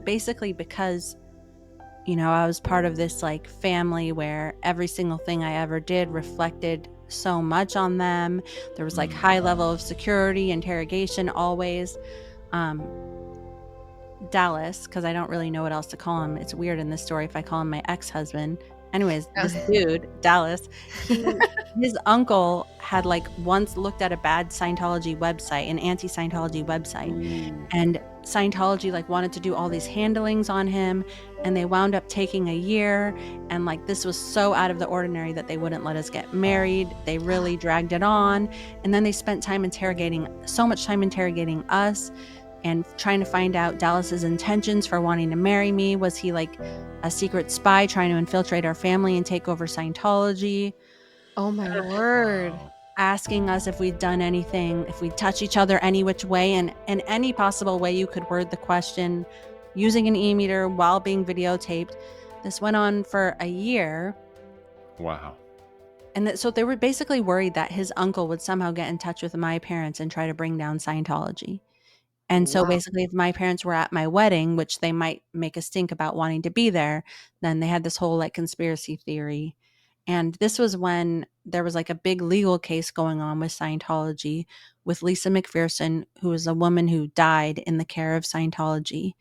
basically because, I was part of this like family where every single thing I ever did reflected so much on them. There was like high level of security, interrogation always. Um, Dallas, because I don't really know what else to call him. It's weird in this story if I call him my ex-husband. Anyways, this dude, Dallas, his uncle had like once looked at a bad Scientology website, an anti-Scientology website, and Scientology like wanted to do all these handlings on him, and they wound up taking a year, and like this was so out of the ordinary that they wouldn't let us get married. They really dragged it on, and then they spent so much time interrogating us and trying to find out Dallas's intentions for wanting to marry me. Was he like a secret spy trying to infiltrate our family and take over Scientology? Oh my word. Asking us if we'd done anything, if we'd touch each other any which way, and in any possible way you could word the question, using an e-meter while being videotaped. This went on for a year. Wow. And so they were basically worried that his uncle would somehow get in touch with my parents and try to bring down Scientology. And so basically, if my parents were at my wedding, which they might make a stink about wanting to be there, then they had this whole like conspiracy theory. And this was when there was like a big legal case going on with Scientology with Lisa McPherson, who was a woman who died in the care of Scientology.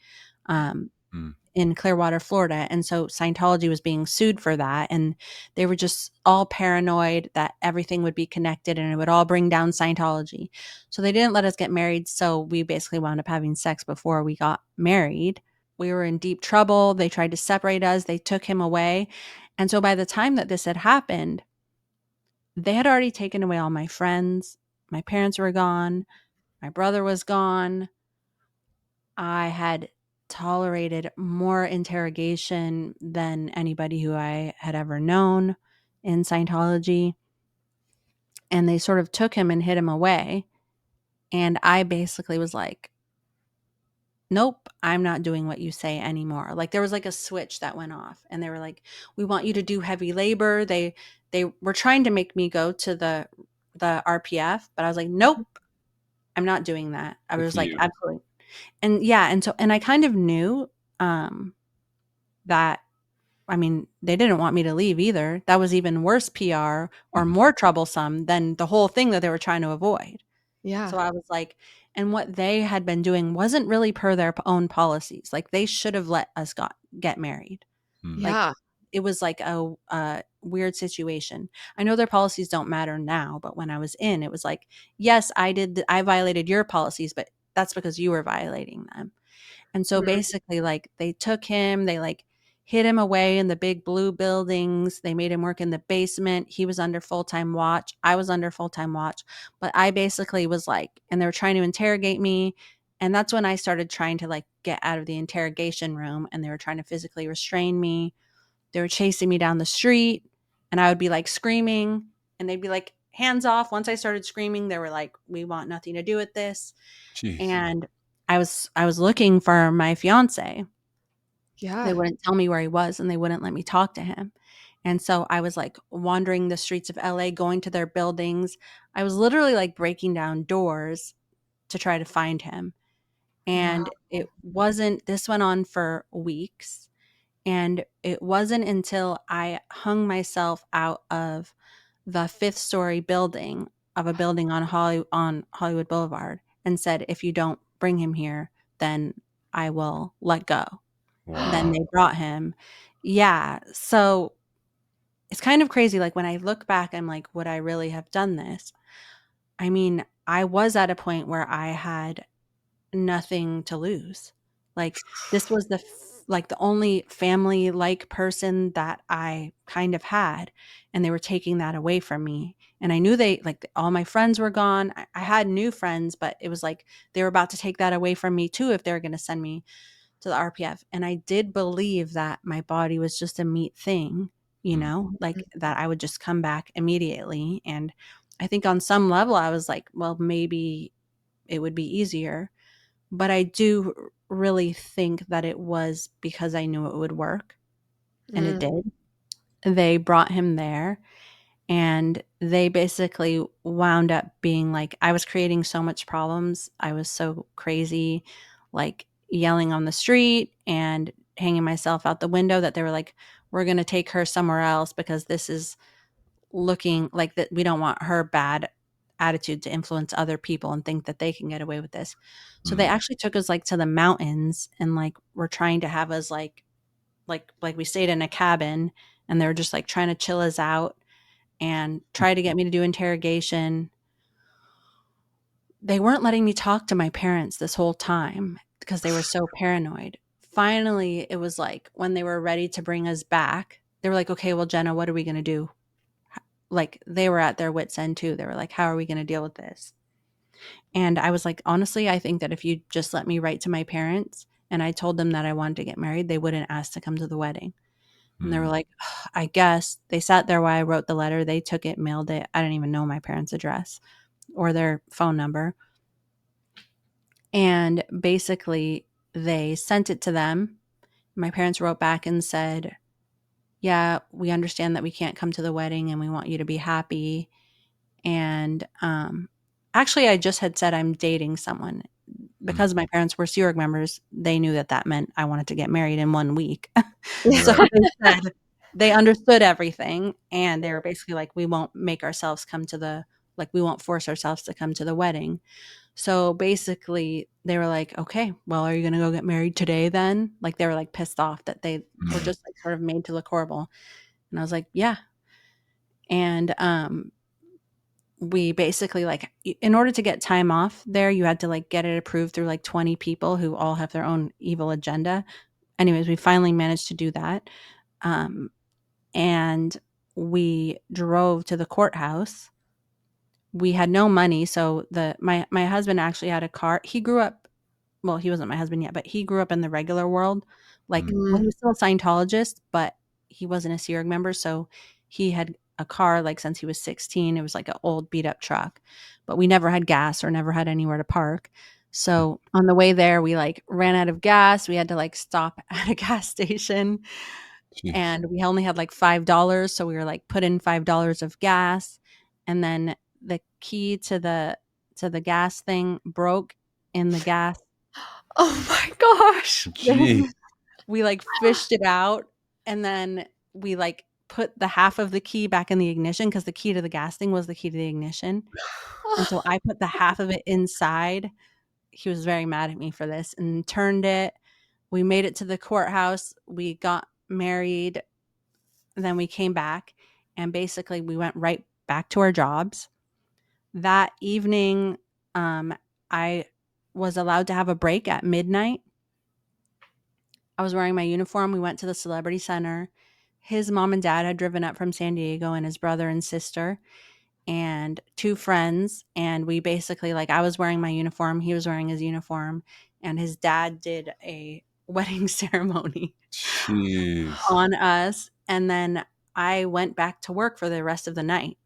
In Clearwater, Florida. And so Scientology was being sued for that. And they were just all paranoid that everything would be connected and it would all bring down Scientology. So they didn't let us get married. So we basically wound up having sex before we got married. We were in deep trouble. They tried to separate us. They took him away. And so by the time that this had happened, they had already taken away all my friends. My parents were gone. My brother was gone. I had tolerated more interrogation than anybody who I had ever known in Scientology. And they sort of took him and hid him away. And I basically was like, nope, I'm not doing what you say anymore. Like there was like a switch that went off and they were like, we want you to do heavy labor. They were trying to make me go to the RPF, but I was like, nope, I'm not doing that. I was like, absolutely. And yeah, and I kind of knew that, I mean, they didn't want me to leave either. That was even worse PR or more troublesome than the whole thing that they were trying to avoid. Yeah. So I was like, and what they had been doing wasn't really per their own policies. Like they should have let us get married. Like Yeah. it was like a weird situation. I know their policies don't matter now, but when I was in, it was like, yes, I violated your policies, but that's because you were violating them. And so basically, like, they took him, they like hid him away in the big blue buildings. They made him work in the basement. He was under full-time watch. I was under full-time watch. But I basically was like, and they were trying to interrogate me. And that's when I started trying to like get out of the interrogation room and they were trying to physically restrain me. They were chasing me down the street and I would be like screaming and they'd be like, hands off. Once I started screaming, they were like, we want nothing to do with this. Jeez. And I was looking for my fiance. Yeah. They wouldn't tell me where he was and they wouldn't let me talk to him. And so I was like wandering the streets of LA, going to their buildings. I was literally like breaking down doors to try to find him. And this went on for weeks. And it wasn't until I hung myself out of the fifth story building of a building on Hollywood Boulevard and said, if you don't bring him here, then I will let go. Wow. Then they brought him. Yeah. So it's kind of crazy. Like when I look back, I'm like, would I really have done this? I mean, I was at a point where I had nothing to lose. Like this was like the only family like person that I kind of had, and they were taking that away from me. And I knew all my friends were gone. I had new friends, but it was like they were about to take that away from me too if they were going to send me to the RPF. And I did believe that my body was just a meat thing, like that I would just come back immediately. And I think on some level I was like, well, maybe it would be easier. But I do really think that it was because I knew it would work, and it did. They brought him there, and they basically wound up being like, I was creating so much problems. I was so crazy. Like, yelling on the street and hanging myself out the window, that they were like, we're going to take her somewhere else because this is looking like that we don't want her bad attitude to influence other people and think that they can get away with this. So they actually took us like to the mountains and like were trying to have us like we stayed in a cabin, and they were just like trying to chill us out and try to get me to do interrogation. They weren't letting me talk to my parents this whole time because they were so paranoid. Finally, it was like when they were ready to bring us back, they were like, okay, well, Jenna, what are we going to do? Like they were at their wits' end too. They were like, how are we going to deal with this? And I was like, honestly, I think that if you just let me write to my parents and I told them that I wanted to get married, they wouldn't ask to come to the wedding. And they were like, I guess. They sat there while I wrote the letter. They took it, mailed it. I didn't even know my parents' address or their phone number. And basically, they sent it to them. My parents wrote back and said, yeah, we understand that we can't come to the wedding and we want you to be happy. And actually, I just had said I'm dating someone. Because my parents were Sea Org members, they knew that that meant I wanted to get married in 1 week. So Right. they said they understood everything, and they were basically like, we won't make ourselves come to the like, we won't force ourselves to come to the wedding. So basically, they were like, okay, well, are you going to go get married today then? Like, they were like pissed off that they were just like sort of made to look horrible. And I was like, yeah. And we basically like, in order to get time off there, you had to like get it approved through like 20 people who all have their own evil agenda. Anyways, we finally managed to do that. And we drove to the courthouse. We had no money, so my husband actually had a car. He grew up, well, he wasn't my husband yet, but he grew up in the regular world. Like, well, he was still a Scientologist, but he wasn't a Sea Org member, so he had a car, like, since he was 16. It was like an old beat-up truck, but we never had gas or never had anywhere to park. So, on the way there, we, like, ran out of gas. We had to, like, stop at a gas station, Jeez. and we only had, like, $5, so we were, like, put in $5 of gas, and then the key to the gas thing broke in the gas. Oh my gosh. Gee. We, like, fished it out, and then we, like, put the half of the key back in the ignition because the key to the gas thing was the key to the ignition, and so I put the half of it inside. He was very mad at me for this and turned it. We made it to the courthouse. We got married, and then we came back, and basically we went right back to our jobs. That evening, I was allowed to have a break at midnight. I was wearing my uniform. We went to the Celebrity Center. His mom and dad had driven up from San Diego, and his brother and sister and 2 friends. And we basically, like, I was wearing my uniform. He was wearing his uniform. And his dad did a wedding ceremony Jeez. on us. And then I went back to work for the rest of the night.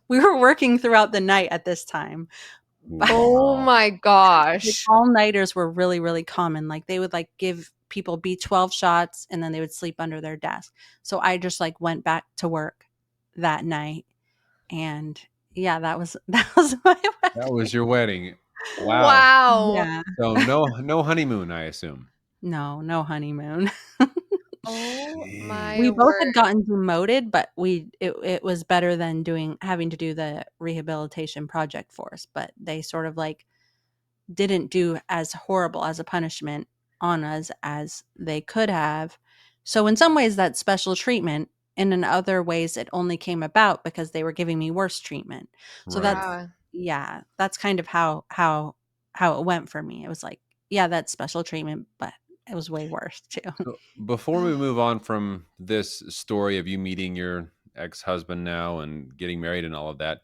We were working throughout the night at this time. Oh Wow. my Like, gosh. all-nighters were really, really common. Like, they would, like, give people B12 shots, and then they would sleep under their desk. So I just, like, went back to work that night, and yeah, that was my That wedding. was your wedding. Wow. Wow. Yeah. So no honeymoon, I assume. No honeymoon. Oh my We Jeez. both word. had gotten demoted, but it was better than having to do the rehabilitation project for us, but they sort of, like, didn't do as horrible as a punishment on us as they could have. So in some ways that's special treatment, and in other ways it only came about because they were giving me worse treatment. So Right. Yeah. that's kind of how it went for me. It was like, yeah, that's special treatment, but it was way worse too. So before we move on from this story of you meeting your ex-husband now and getting married and all of that,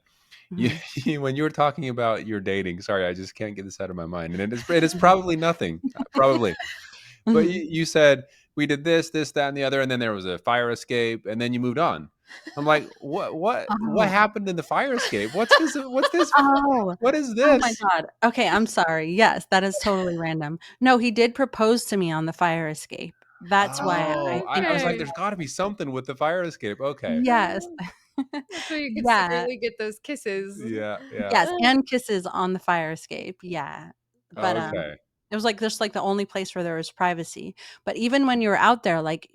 you, Mhm. when you were talking about your dating, sorry, I just can't get this out of my mind, and it is probably nothing, probably, but Mhm. you said we did this, this, that, and the other, and then there was a fire escape, and then you moved on. I'm like, what Oh. happened in the fire escape? What's this? What's this? Oh. What is Oh my this? god. Okay, I'm sorry. Yes, that is totally random. No, he did propose to me on the fire escape. That's why I Oh, I think was it like, Okay. there's got to be something with the fire escape. Okay, yes. That's where you could Yeah. secretly get those kisses. yeah, yeah, Yes, and kisses on the fire escape, yeah. But, okay. It was like just like the only place where there was privacy. But even when you were out there, like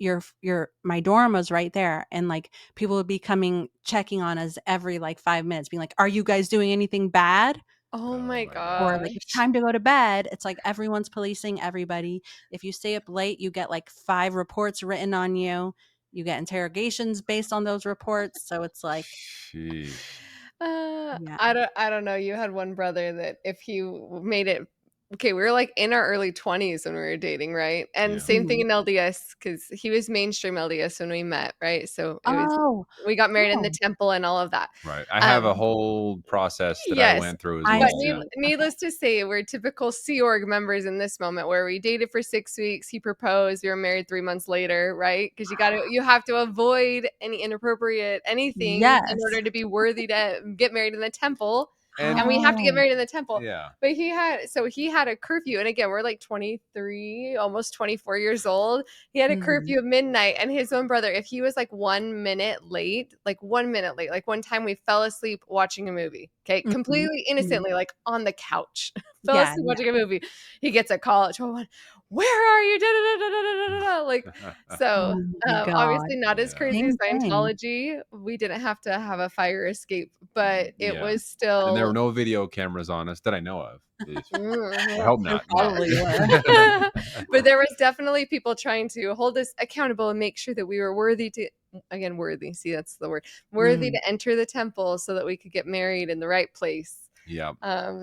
my dorm was right there, and like people would be coming checking on us every like 5 minutes, being like, "Are you guys doing anything bad?" Oh Oh my my gosh. Or like it's gosh. time to go to bed. It's like everyone's policing everybody. If you stay up late, you get like 5 reports written on you. You get interrogations based on those reports. So it's like, Sheesh. yeah. I don't know. You had one brother that if he made it, okay, we were like in our early 20s when we were dating, right? And Yeah. same thing Mhm. in LDS because he was mainstream LDS when we met, right? So it was Oh, we got married in the oh, temple and all of that. Right. I have a Um, whole process that I yes. went through as I But well. see. Yeah. Okay. needless to say, we're typical Sea Org members in this moment where we dated for 6 weeks. He proposed. We were married 3 months later, right? Because you have to avoid any inappropriate anything in Yes. order to be worthy to get married in the temple. And And we have to get Oh. married in the temple. yeah. But he had a curfew. And again, we're like 23, almost 24 years old. He had a Mhm. curfew of midnight. And his own brother, if he was like 1 minute late, like 1 minute late, like one time we fell asleep watching a movie. Okay. Mhm. Completely Mhm. innocently, like on the couch, fell Yeah, asleep yeah. watching a movie. He gets a call at 12:01. Where are you? Da, da, da, da, da, da, da, da. Like, so Oh my god. obviously not as Yeah. crazy as Same thing. Scientology. We didn't have to have a fire escape, but it Yeah. was And there were still no video cameras on us that I know of. I Mhm. hope There not, but probably were. But there was definitely people trying to hold us accountable and make sure that we were worthy to again worthy. See, that's the word. Worthy Mm. to enter the temple so that we could get married in the right place. yeah.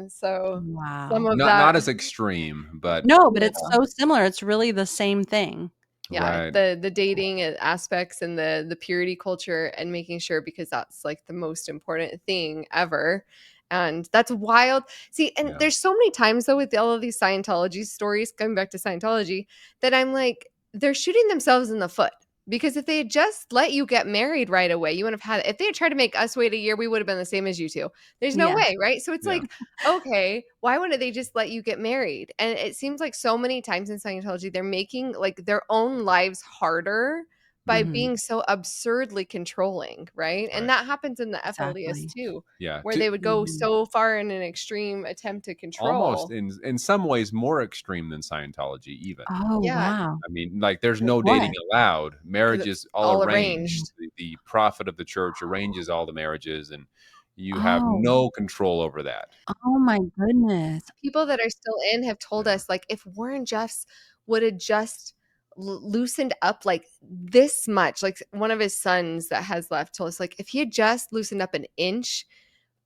So some Wow. of Not that as extreme, but No, but it's no. so similar. It's really the same thing. Yeah, right. the dating aspects and the purity culture and making sure because that's like the most important thing ever. And that's wild. See, and Yeah. there's so many times though with all of these Scientology stories, going back to Scientology, that I'm like, they're shooting themselves in the foot. Because if they had just let you get married right away, you wouldn't have had if they had tried to make us wait a year, we would have been the same as you two. There's no Yeah. way, right? So it's Yeah. like, okay, why wouldn't they just let you get married? And it seems like so many times in Scientology, they're making like their own lives harder by Mhm. Mhm. being so absurdly controlling, right? And Right. that happens in the FLDS Exactly. too, Yeah. where they would go Mhm. so far in an extreme attempt to Almost control. in some ways more extreme than Scientology even. Oh, Yeah, wow. I mean, like there's Like no dating what? allowed. because Marriage it's is all all Mhm. arranged. arranged. The prophet of the church arranges all the marriages and you have Oh. no control over that. Oh my goodness. People that are still in have told Yeah. us, like, if Warren Jeffs would have just loosened up like this much, like one of his sons that has left told us, like, if he had just loosened up an inch,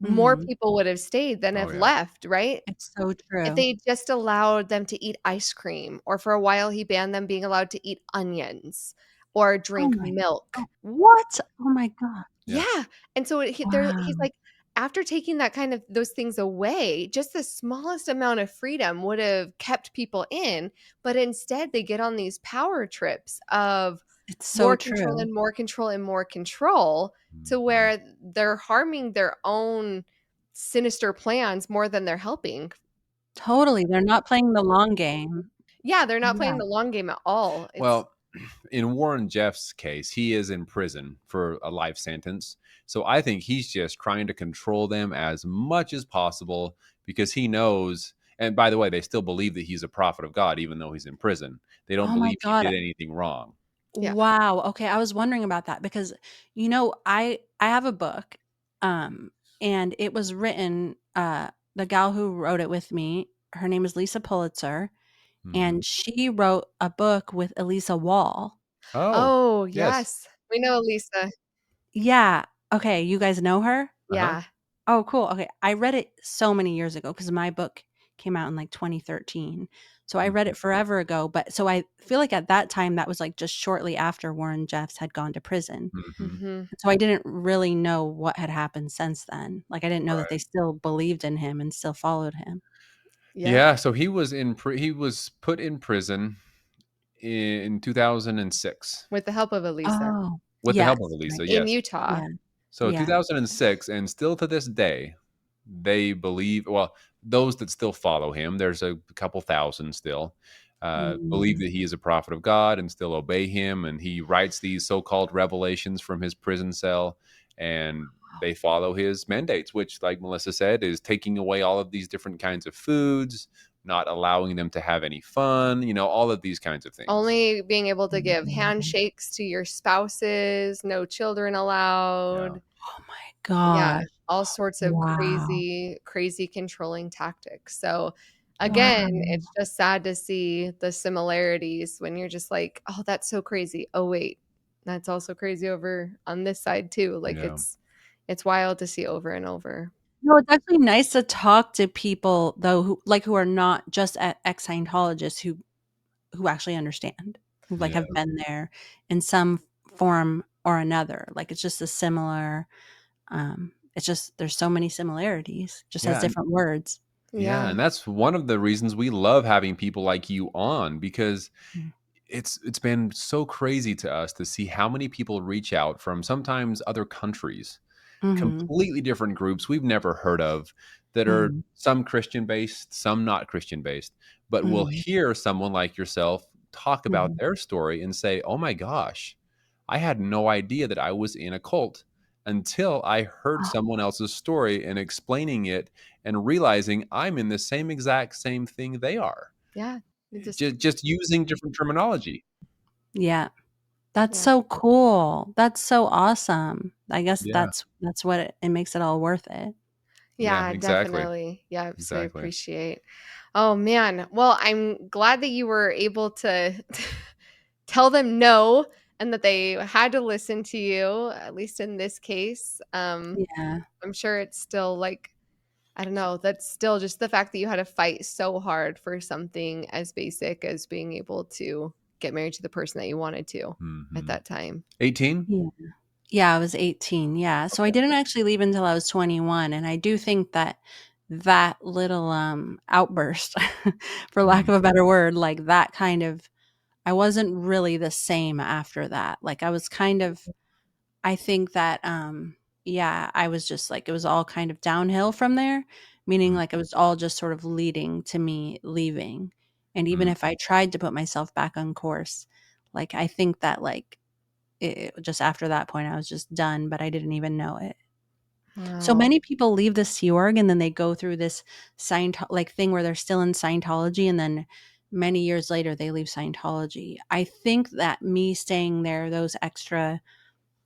more Mhm. people would have stayed than Oh have yeah. left, right? It's so If true. they just allowed them to eat ice cream, or for a while he banned them being allowed to eat onions or Oh drink my milk. god. What? Oh my god. Yeah. Yeah, and so he's Wow. like, after taking that kind of those things away, just the smallest amount of freedom would have kept people in, but instead they get on these power trips of It's so more control true. and more control and more control to Mhm. where they're harming their own sinister plans more than they're helping. Totally. They're not playing the long game. Yeah, they're not Yeah. playing the long game at all. It's Well, in Warren Jeff's case, he is in prison for a life sentence. So I think he's just trying to control them as much as possible because he knows. And by the way, they still believe that he's a prophet of God, even though he's in prison. They don't Oh my believe he god. did anything wrong. yeah. Wow. Okay, I was wondering about that because I have a book, and it was written. The gal who wrote it with me, her name is Lisa Pulitzer, Hmm. and she wrote a book with Elisa Wall. Oh, Oh, yes. yes. We know Lisa. Yeah. Okay, you guys know her? Uh huh. Yeah. Oh, cool. Okay. I read it so many years ago because my book came out in like 2013. So I read Hmm. it forever ago. But so I feel like at that time, that was like just shortly after Warren Jeffs had gone to prison. Hmm. Mhm. So I didn't really know what had happened since then. Like I didn't know that Right. they still believed in him and still followed him. Yep. Yeah. So he was put in prison in 2006 With the help of Elisa Oh, with the help of yes. Right. Elisa. in Yes. Utah. Yeah. So Yeah. 2006, and still to this day, they believe, well, those that still follow him, there's a couple thousand still, believe Mm. that he is a prophet of God and still obey him. And he writes these so called revelations from his prison cell, and they follow his mandates, which, like Melissa said, is taking away all of these different kinds of foods, not allowing them to have any fun, all of these kinds of things. Only being able to give handshakes to your spouses, no children Yeah. allowed. Oh my Yeah, gosh. all sorts of Wow. crazy controlling tactics. So again, Wow. it's just sad to see the similarities when you're just like, "Oh, that's so crazy. Oh, wait, that's also crazy over on this side too." Like Yeah. it's wild to see over and over. No, it's actually nice to talk to people though who are not just ex-Scientologists who actually understand, who like Yeah. have been there in some form or another. Like it's just a similar it's just there's so many similarities, just has Yeah. different words. Yeah, Yeah. and that's one of the reasons we love having people like you on, because Mm. it's been so crazy to us to see how many people reach out from sometimes other countries, Mhm. completely different groups we've never heard of, that are Mhm. some Christian based, some not Christian based, but will Mhm. hear someone like yourself talk about Mhm. their story and say, "Oh my gosh, I had no idea that I was in a cult until I heard Oh, someone else's story and explaining it and realizing I'm in the same exact same thing they are." Yeah. You just Just using different terminology. yeah. That's yeah. so cool. That's so awesome. I guess Yeah. that's what it makes it all worth it. Yeah, Yeah, exactly. definitely. Yeah, so I Exactly. appreciate. Oh man. Well, I'm glad that you were able to tell them no and that they had to listen to you, at least in this case. Yeah. I'm sure it's still like, I don't know, that's still just the fact that you had to fight so hard for something as basic as being able to get married to the person that you wanted to at Mhm. that time. 18? Yeah. Yeah, I was 18, yeah. So I Okay. didn't actually leave until I was 21, and I do think that that little, outburst, for lack Mm, of a better word, like, that kind of I wasn't really the same after that. Like, I was kind of I think that, yeah, I was just like it was all kind of downhill from there, meaning, mm, like, it was all just sort of leading to me leaving, and even mm, if I tried to put myself back on course, like, I think that, like, just after that point, I was just done, but I didn't even know it. So Wow. many people leave the Sea Org and then they go through this like thing where they're still in Scientology and then many years later they leave Scientology. I think that me staying there those extra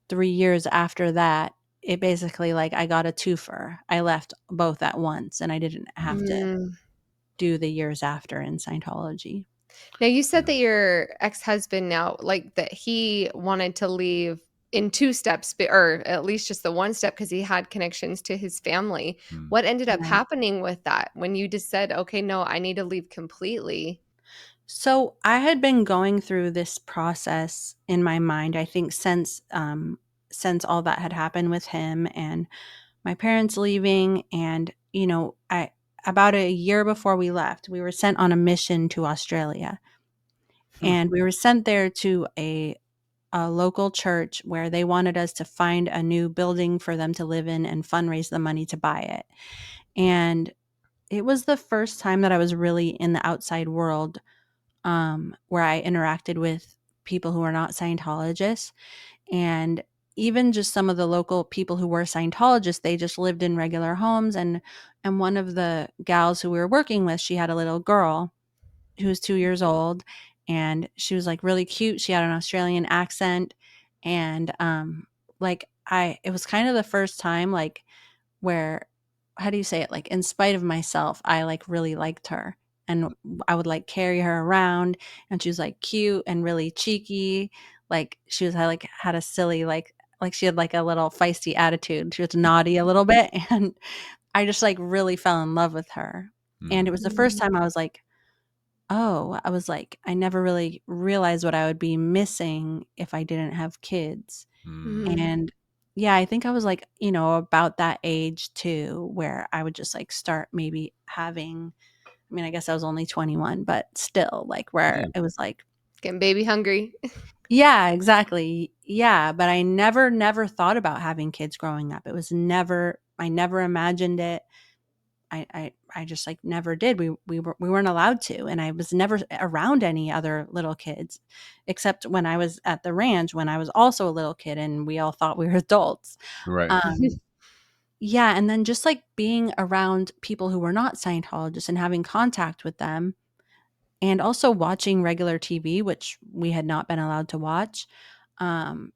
3 years after that, it basically like I got a twofer. I left both at once and I didn't have mm, to Mm. do the years after in Scientology. Now you said yeah, that your ex-husband now, like that he wanted to leave in two steps, or at least just the one step because he had connections to his family. mm, What ended up Yeah. happening with that when you just said, okay, no, I need to leave completely? So I had been going through this process in my mind, I think since all that had happened with him and my parents leaving and I about a year before we left, we were sent on a mission to Australia. hmm, And we were sent there to a local church where they wanted us to find a new building for them to live in and fundraise the money to buy it. And it was the first time that I was really in the outside world where I interacted with people who are not Scientologists. And even just some of the local people who were Scientologists, they just lived in regular homes. And one of the gals who we were working with, she had a little girl who was 2 years old, and she was like really cute. She had an Australian accent, and like it was kind of the first time like where how do you say it? Like in spite of myself, I like really liked her. And I would like carry her around and she was like cute and really cheeky. Like she was like had a silly like she had like a little feisty attitude. She was naughty a little bit and I just like really fell in love with her. And it mm, was the first Mm. time I was like, oh, I was like, I never really realized what I would be missing if I didn't have kids. mm, Mhm. And yeah, I think I was like, about that age too, where I would just like start maybe having, I mean, I guess I was only 21, but still like where yeah, it was like, Getting baby hungry. yeah, exactly. Yeah. But I never thought about having kids growing up. It was never, I never imagined it. I just like never did. We weren't allowed to, and I was never around any other little kids, except when I was at the ranch when I was also a little kid, and we all thought we were adults. right. Um, yeah, and then just like being around people who were not Scientologists and having contact with them, and also watching regular TV, which we had not been allowed to watch. Um,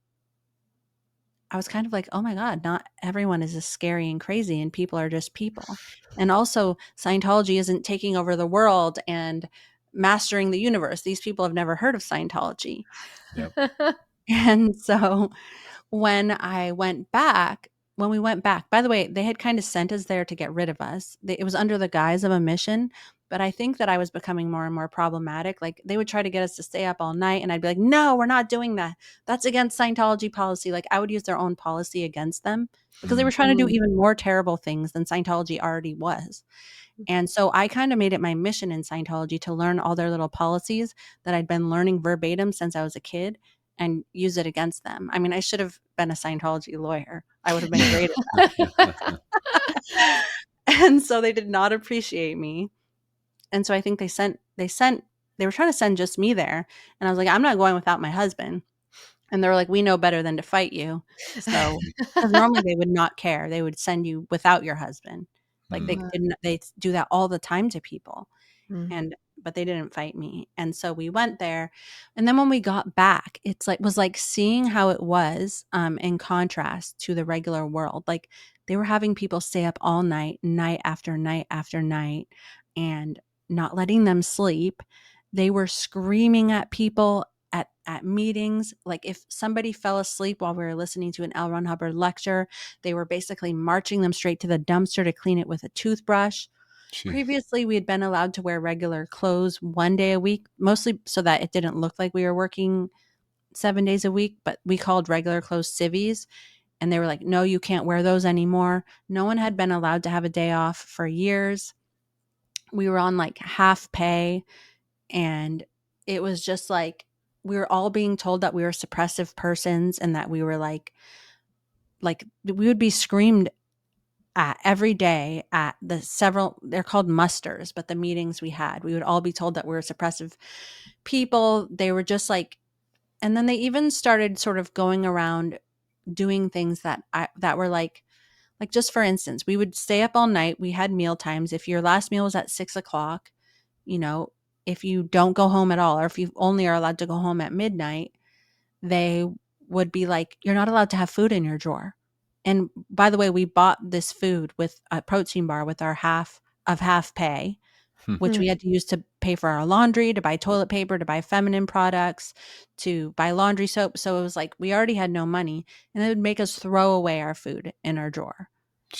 I was kind of like, oh my God, not everyone is as scary and crazy, and people are just people. And also, Scientology isn't taking over the world and mastering the universe. These people have never heard of Scientology. Yep. And so when we went back, by the way, they had kind of sent us there to get rid of us. It was under the guise of a mission, but I think that I was becoming more and more problematic. Like they would try to get us to stay up all night, and I'd be like, no, we're not doing that. That's against Scientology policy. Like I would use their own policy against them because they Mm. were trying to do even more terrible things than Scientology already was. And so I kind of made it my mission in Scientology to learn all their little policies that I'd been learning verbatim since I was a kid and use it against them. I mean, I should have been a Scientology lawyer. I would have been great at that. And so they did not appreciate me. And so I think they were trying to send just me there. And I was like, I'm not going without my husband. And they were like, we know better than to fight you. So, because normally they would not care. They would send you without your husband. Like they Mm. didn't, they do that all the time to people. Mm. And but they didn't fight me. And so we went there. And then when we got back, it's like was like seeing how it was in contrast to the regular world. Like they were having people stay up all night, night after night after night, and not letting them sleep. They were screaming at people at meetings. Like if somebody fell asleep while we were listening to an L. Ron Hubbard lecture, they were basically marching them straight to the dumpster to clean it with a toothbrush. Jeez. Previously, we had been allowed to wear regular clothes one day a week, mostly so that it didn't look like we were working 7 days a week, but we called regular clothes civvies. And they were like, no, you can't wear those anymore. No one had been allowed to have a day off for years. We were on like half pay. And it was just like, we were all being told that we were suppressive persons and that we were like we would be screamed at every day at the several they're called musters, but the meetings we had, we would all be told that we were suppressive people. They were just like, and then they even started sort of going around doing things that were like just for instance, we would stay up all night. We had meal times. If your last meal was at 6 o'clock, you know, if you don't go home at all, or if you only are allowed to go home at midnight, they would be like, you're not allowed to have food in your drawer. And by the way, we bought this food with a protein bar with our half pay, which we had to use to pay for our laundry, to buy toilet paper, to buy feminine products, to buy laundry soap. So it was like we already had no money, and it would make us throw away our food in our drawer.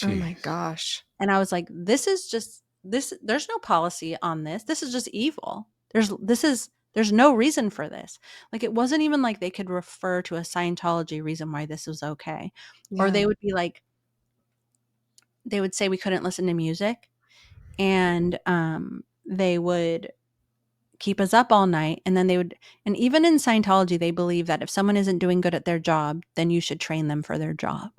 Oh my Jeez. gosh. And I was like, this is just this there's no policy on this. This is just evil. There's no reason for this. Like it wasn't even like they could refer to a Scientology reason why this was okay. Or Yeah. they would be like they would say we couldn't listen to music, and they would keep us up all night, and then they would, and even in Scientology they believe that if someone isn't doing good at their job, then you should train them for their job.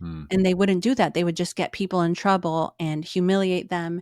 Mm. And they wouldn't do that. They would just get people in trouble and humiliate them.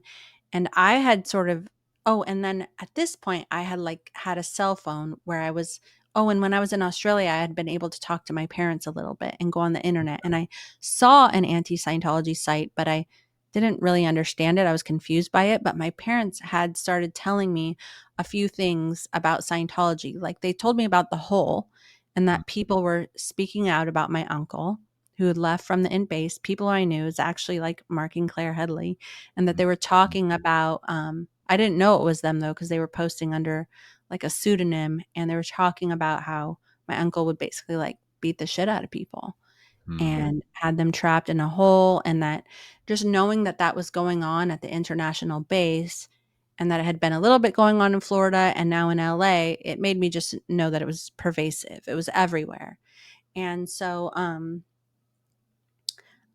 And I had sort of, oh, and then at this point, I had like had a cell phone where I was, oh, and when I was in Australia, I had been able to talk to my parents a little bit and go on the internet. And I saw an anti Scientology site, but I didn't really understand it. I was confused by it. But my parents had started telling me a few things about Scientology. Like they told me about the whole, and Mm. that people were speaking out about my uncle who had left from the int base. People I knew is actually like Mark and Claire Headley, and that they were talking about I didn't know it was them though, because they were posting under like a pseudonym, and they were talking about how my uncle would basically like beat the shit out of people Mm. and had them trapped in a hole. And that just knowing that that was going on at the international base, and that it had been a little bit going on in Florida and now in LA, it made me just know that it was pervasive. It was everywhere. And so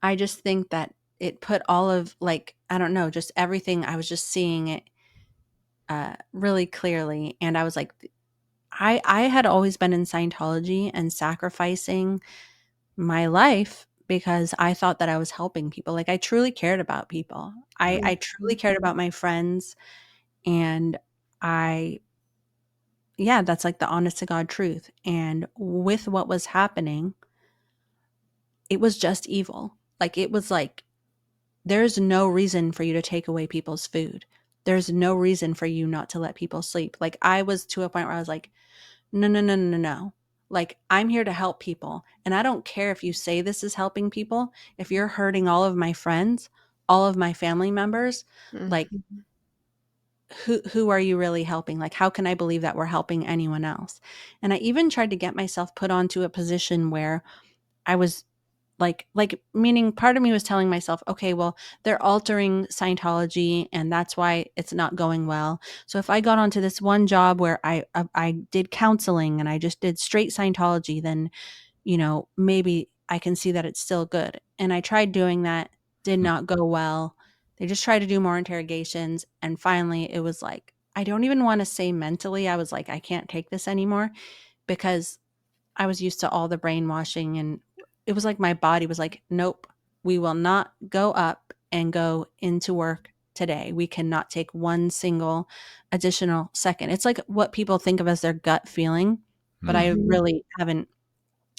I just think that it put all of like, I don't know, just everything. I was just seeing it really clearly. And I was like, I had always been in Scientology and sacrificing my life because I thought that I was helping people. Like I truly cared about people. I truly Mhm. cared about my friends. And I, yeah, that's like the honest to God truth. And with what was happening, it was just evil. Like it was like there's no reason for you to take away people's food. There's no reason for you not to let people sleep. Like, I was to a point where I was like, no, no, no, no, no. Like, I'm here to help people. And I don't care if you say this is helping people. If you're hurting all of my friends, all of my family members, like, Mhm. who are you really helping? Like, how can I believe that we're helping anyone else? And I even tried to get myself put onto a position where I was like meaning part of me was telling myself, okay, well, they're altering Scientology and that's why it's not going well. So if I got onto this one job where I did counseling and I just did straight Scientology, then, maybe I can see that it's still good. And I tried doing that, did Hmm. not go well. They just tried to do more interrogations, and finally it was like, I don't even want to say mentally, I was like, I can't take this anymore, because I was used to all the brainwashing, and it was like my body was like, "Nope, we will not go up and go into work today. We cannot take one single additional second." It's like what people think of as their gut feeling, but I Mhm. really haven't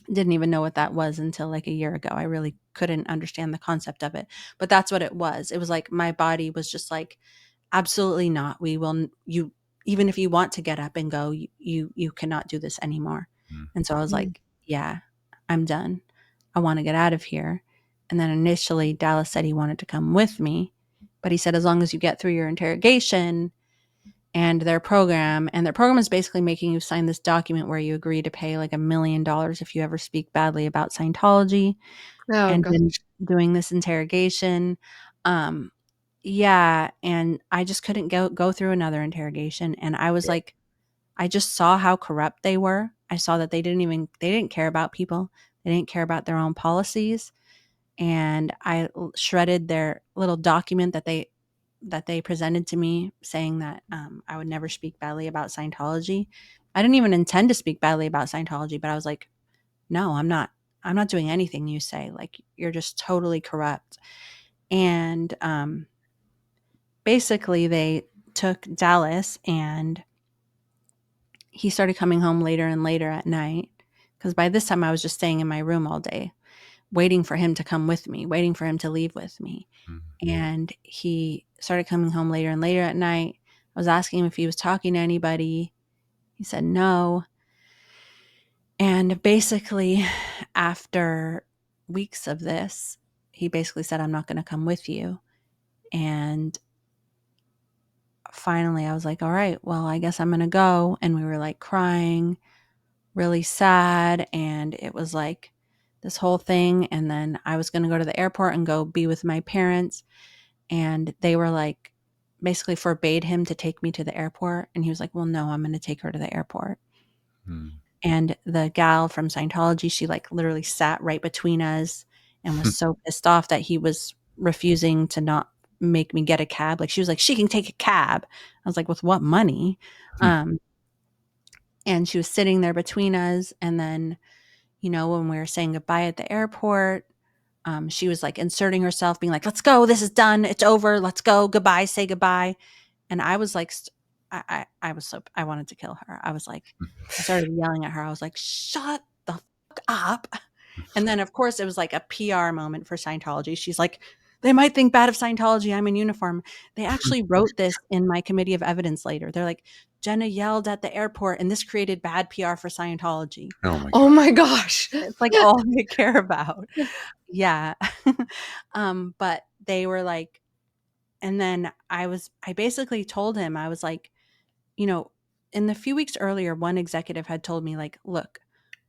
didn't even know what that was until like a year ago. I really couldn't understand the concept of it, but that's what it was. It was like my body was just like, absolutely not. We will you even if you want to get up and go, you cannot do this anymore. And so I was Mhm. like, yeah, I'm done. I want to get out of here. And then initially Dallas said he wanted to come with me, but he said as long as you get through your interrogation and their program is basically making you sign this document where you agree to pay like $1 million if you ever speak badly about Scientology Oh and then gosh. doing this interrogation. Um, yeah, and I just couldn't go through another interrogation, and I was like, I just saw how corrupt they were. I saw that they didn't care about people. They didn't care about their own policies, and I shredded their little document that they presented to me saying that I would never speak badly about Scientology. I didn't even intend to speak badly about Scientology, but I was like, no, I'm not. I'm not doing anything you say. Like, you're just totally corrupt. And basically, they took Dallas, and he started coming home later and later at night. Because by this time, I was just staying in my room all day, waiting for him to come with me, waiting for him to leave with me. And he started coming home later and later at night. I was asking him if he was talking to anybody. He said no. And basically, after weeks of this, he basically said, I'm not going to come with you. And finally, I was like, all right, well, I guess I'm going to go. And we were like crying, really sad. And it was like this whole thing. And then I was going to go to the airport and go be with my parents. And they were like, basically forbade him to take me to the airport. And he was like, well, no, I'm going to take her to the airport. Hmm. And the gal from Scientology, she like literally sat right between us and was so pissed off that he was refusing to not make me get a cab. Like, she was like, she can take a cab. I was like, with what money? Um, and she was sitting there between us. And then, when we were saying goodbye at the airport, she was like inserting herself, being like, let's go. This is done. It's over. Let's go. Goodbye. Say goodbye. And I was like, I was so, I wanted to kill her. I was like, I started yelling at her. I was like, shut the fuck up. And then, of course, it was like a PR moment for Scientology. She's like, they might think bad of Scientology. I'm in uniform. They actually wrote this in my committee of evidence later. They're like, Jenna yelled at the airport and this created bad PR for Scientology. Oh my Oh god. my gosh. It's like all they care about. Yeah. But they were like, and then I basically told him, I was like, you know, in the few weeks earlier, one executive had told me, like, look,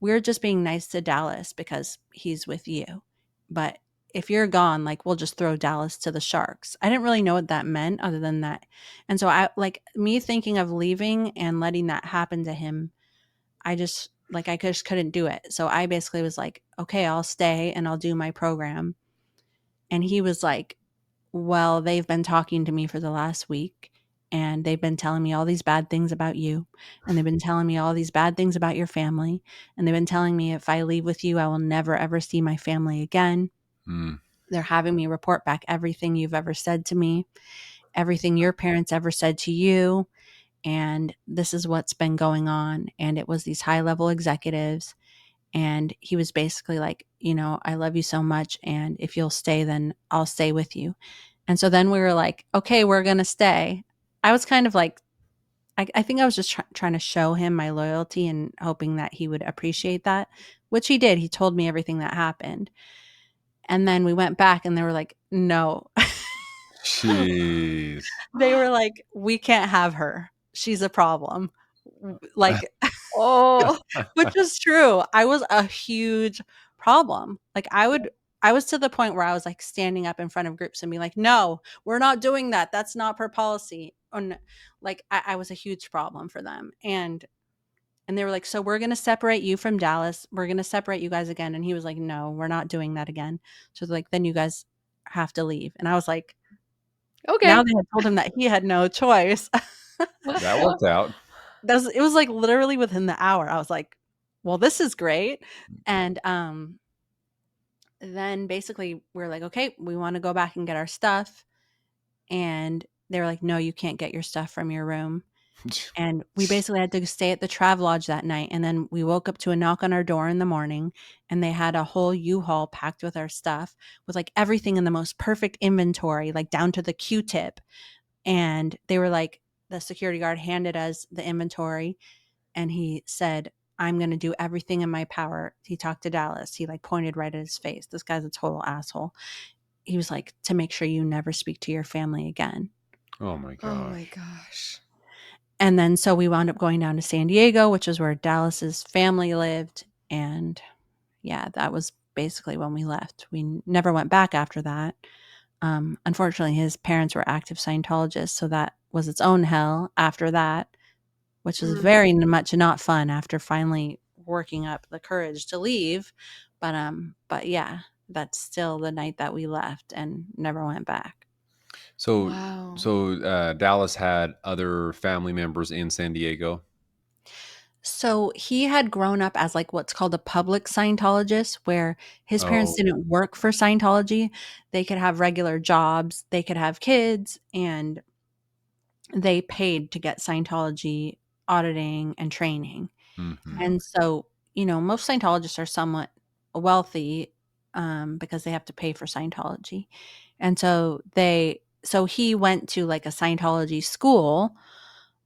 we're just being nice to Dallas because he's with you. But if you're gone, like, we'll just throw Dallas to the sharks. I didn't really know what that meant other than that. And so I like me thinking of leaving and letting that happen to him. I just couldn't do it. So I basically was like, okay, I'll stay and I'll do my program. And he was like, well, they've been talking to me for the last week and they've been telling me all these bad things about you. And they've been telling me all these bad things about your family. And they've been telling me if I leave with you, I will never, ever see my family again. Mm. They're having me report back everything you've ever said to me, everything your parents ever said to you. And this is what's been going on. And it was these high level executives. And he was basically like, I love you so much. And if you'll stay, then I'll stay with you. And so then we were like, okay, we're going to stay. I was kind of like, I think I was just trying to show him my loyalty and hoping that he would appreciate that, which he did. He told me everything that happened. And then we went back and they were like, no. Jeez. They were like, we can't have her. She's a problem. Like, Oh. which is true. I was a huge problem. Like I was to the point where I was like standing up in front of groups and being like, no, we're not doing that. That's not per policy. And like I was a huge problem for them. And they were like, so we're gonna separate you from Dallas. We're gonna separate you guys again. And he was like, no, we're not doing that again. So like, then you guys have to leave. And I was like, now Okay. they had told him that he had no choice. That worked out. It was like literally within the hour. I was like, well, this is great. And then basically we're like, okay, we want to go back and get our stuff. And they were like, no, you can't get your stuff from your room. And we basically had to stay at the Travelodge that night. And then we woke up to a knock on our door in the morning, and they had a whole U-Haul packed with our stuff, with like everything in the most perfect inventory, like down to the Q-tip. And they were like, the security guard handed us the inventory, and he said, I'm going to do everything in my power. He talked to Dallas. He like pointed right at his face. This guy's a total asshole. He was like, to make sure you never speak to your family again. Oh my Oh my gosh. gosh. And then so we wound up going down to San Diego, which is where Dallas's family lived. And yeah, that was basically when we left. We never went back after that. Unfortunately, his parents were active Scientologists, so that was its own hell after that, which was Mm. very much not fun after finally working up the courage to leave. But yeah, that's still the night that we left and never went back. So, Wow. Dallas had other family members in San Diego. So he had grown up as like what's called a public Scientologist, where his parents Oh, didn't work for Scientology. They could have regular jobs, they could have kids, and they paid to get Scientology auditing and training. hmm, And so, most Scientologists are somewhat wealthy, because they have to pay for Scientology. And so he went to like a Scientology school,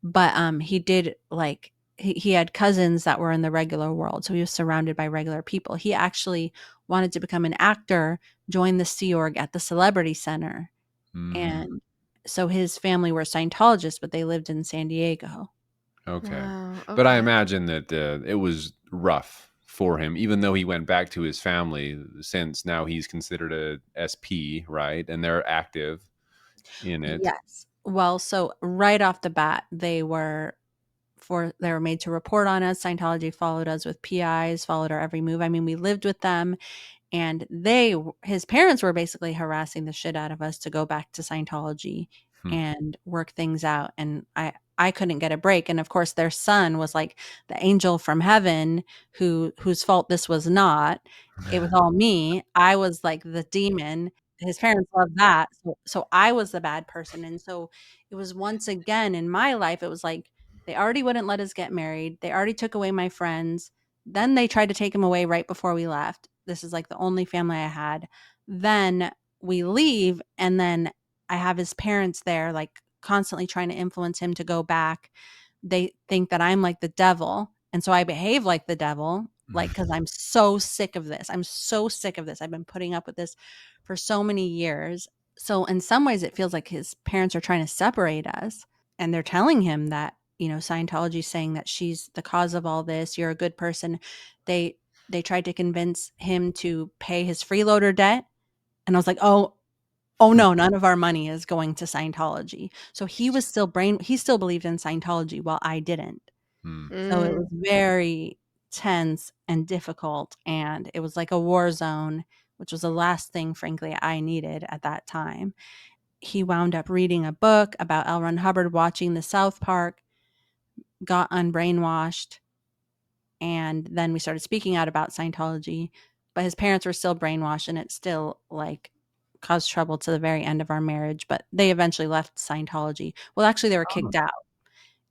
but he did like he had cousins that were in the regular world. So he was surrounded by regular people. He actually wanted to become an actor, join the Sea Org at the Celebrity Center. hmm. And so his family were Scientologists, but they lived in San Diego. Okay. Wow. But I Okay. imagine that it was rough for him, even though he went back to his family, since now he's considered a SP, right? And they're active in it. Yes. Well, so right off the bat, they were made to report on us. Scientology followed us with PIs, followed our every move. I mean, we lived with them, and his parents were basically harassing the shit out of us to go back to Scientology Hmm. and work things out. And I couldn't get a break. And of course, their son was like the angel from heaven whose fault this was not. It was all me. I was like the demon. His parents loved that. So I was the bad person. And so it was once again in my life, it was like they already wouldn't let us get married. They already took away my friends. Then they tried to take him away right before we left. This is like the only family I had. Then we leave, and then I have his parents there, like constantly trying to influence him to go back. They think that I'm like the devil. And so I behave like the devil, like, because I'm so sick of this. I'm so sick of this. I've been putting up with this for so many years. So in some ways, it feels like his parents are trying to separate us. And they're telling him that, Scientology is saying that she's the cause of all this. You're a good person. They tried to convince him to pay his freeloader debt. And I was like, oh no, none of our money is going to Scientology. So he still believed in Scientology while I didn't. Hmm. So it Mm. was very tense and difficult, and it was like a war zone, which was the last thing, frankly, I needed at that time. He wound up reading a book about L. Ron Hubbard, watching the South Park, got unbrainwashed, and then we started speaking out about Scientology. But his parents were still brainwashed, and it still like caused trouble to the very end of our marriage. But they eventually left Scientology. Well, actually, they were kicked out.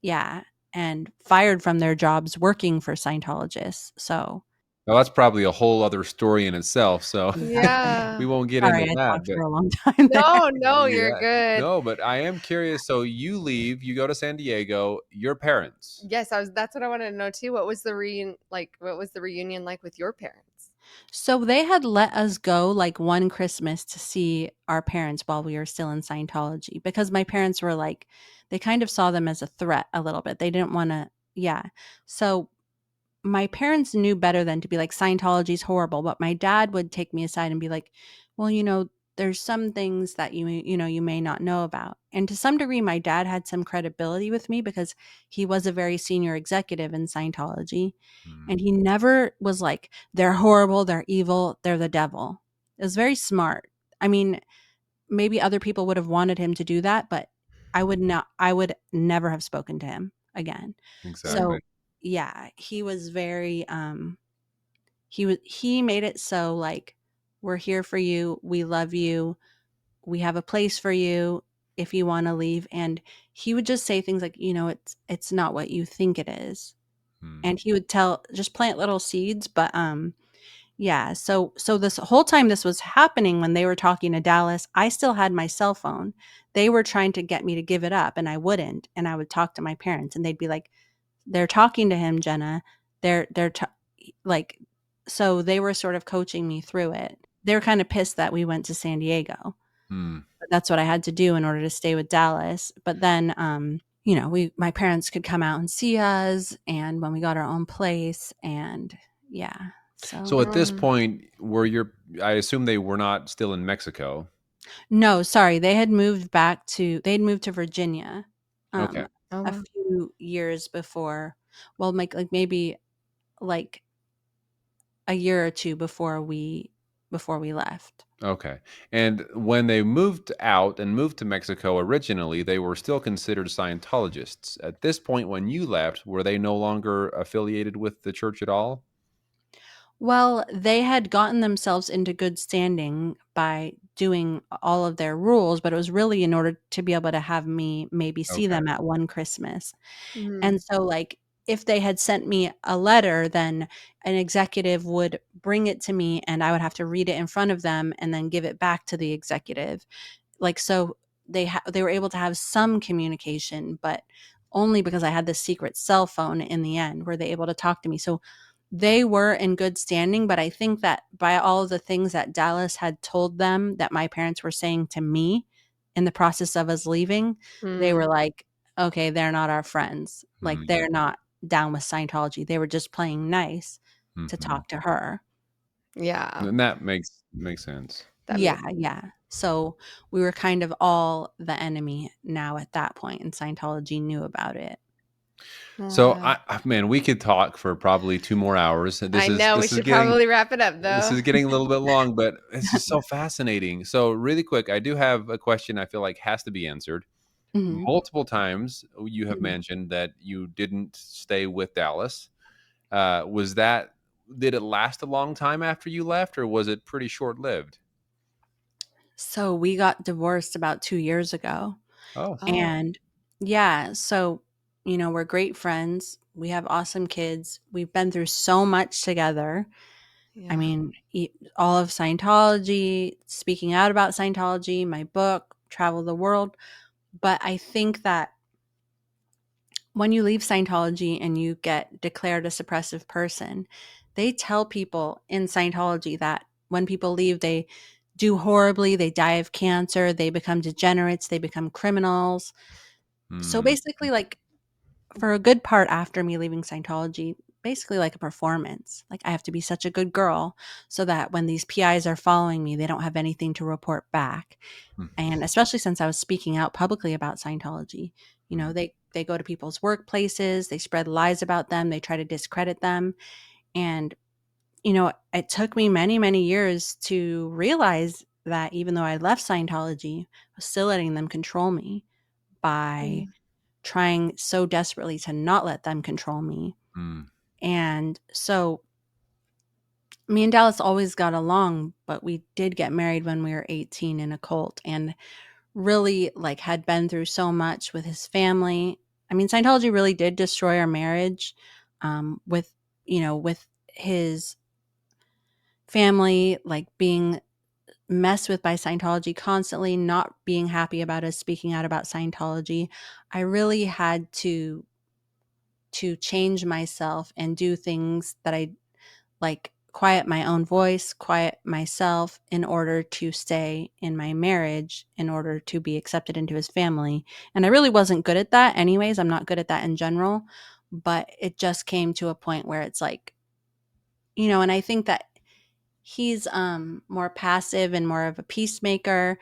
Yeah, and fired from their jobs working for Scientologists. So Well, that's probably a whole other story in itself, so Yeah. we won't get Sorry, into I that, talked but for a long time there. No, no, you're yeah. good. No, but I am curious, so you leave, you go to San Diego, your parents. Yes, that's what I wanted to know too. What was the reunion like with your parents? So they had let us go like one Christmas to see our parents while we were still in Scientology because my parents were like, they kind of saw them as a threat a little bit. They didn't want to, yeah. So my parents knew better than to be like, Scientology's horrible. But my dad would take me aside and be like, well, there's some things that you may not know about. And to some degree, my dad had some credibility with me because he was a very senior executive in Scientology. Mm, And he never was like, they're horrible, they're evil, they're the devil. It was very smart. I mean, maybe other people would have wanted him to do that, but I would never have spoken to him again. exactly. So yeah, he was very he made it so like, we're here for you, we love you, we have a place for you if you want to leave. And he would just say things like, it's not what you think it is. Mm, And he would just plant little seeds. But yeah, so this whole time this was happening, when they were talking to Dallas, I still had my cell phone. They were trying to get me to give it up and I wouldn't. And I would talk to my parents and they'd be like, they're talking to him, Jenna. They're like, so they were sort of coaching me through it. They were kind of pissed that we went to San Diego. mm. But that's what I had to do in order to stay with Dallas. But then my parents could come out and see us, and when we got our own place, and yeah. So So at this Um, point, I assume they were not still in Mexico. no, sorry, they had moved to Virginia Okay. oh a wow. few years before, well, like maybe like a year or two before we left. Okay. And when they moved out and moved to Mexico originally, they were still considered Scientologists. At this point, when you left, were they no longer affiliated with the church at all? Well, they had gotten themselves into good standing by doing all of their rules, but it was really in order to be able to have me maybe see Okay. them at one Christmas. Mhm. And so, like, if they had sent me a letter, then an executive would bring it to me and I would have to read it in front of them and then give it back to the executive. Like, so they were able to have some communication, but only because I had this secret cell phone in the end were they able to talk to me. So they were in good standing, but I think that by all of the things that Dallas had told them that my parents were saying to me in the process of us leaving, they were Mm, like, okay, they're not our friends. Like, Mm-hmm. they're not down with Scientology. They were just playing nice to Mm-hmm. talk to her. yeah, And that makes sense. that makes Yeah, yeah. So we were kind of all the enemy now at that point, and Scientology knew about it. So wow. man, we could talk for probably 2 more hours. I know we should probably wrap it up This though. is getting a little bit long, but it's just so fascinating. So really quick, I do have a question I feel like has to be answered. Mhm. Multiple times you have Mhm. mentioned that you didn't stay with Dallas. Was that did it last a long time after you left, or was it pretty short lived? So we got divorced about 2 years ago, Oh, Oh, and yeah, so, we're great friends. We have awesome kids. We've been through so much together. I yeah. mean, all of Scientology, speaking out about Scientology, my book, travel the world. But I think that when you leave Scientology and you get declared a suppressive person, they tell people in Scientology that when people leave, they do horribly, they die of cancer, they become degenerates, they become criminals. So mm, basically, like, for a good part after me leaving Scientology, basically like a performance. Like, I have to be such a good girl so that when these PIs are following me, they don't have anything to report back. mm, And especially since I was speaking out publicly about Scientology, mm, they go to people's workplaces, they spread lies about them, they try to discredit them. And, it took me many, many years to realize that even though I left Scientology, I was still letting them control me by Mm, trying so desperately to not let them control me. mm, And so me and Dallas always got along, but we did get married when we were 18 in a cult and really like had been through so much with his family. I mean, Scientology really did destroy our marriage with his family, like being messed with by Scientology constantly, not being happy about us speaking out about Scientology, I really had to change myself and do things that I like, quiet my own voice, quiet myself in order to stay in my marriage, in order to be accepted into his family. And I really wasn't good at that anyways. I'm not good at that in general, but it just came to a point where it's like, and I think that he's more passive and more of a peacemaker,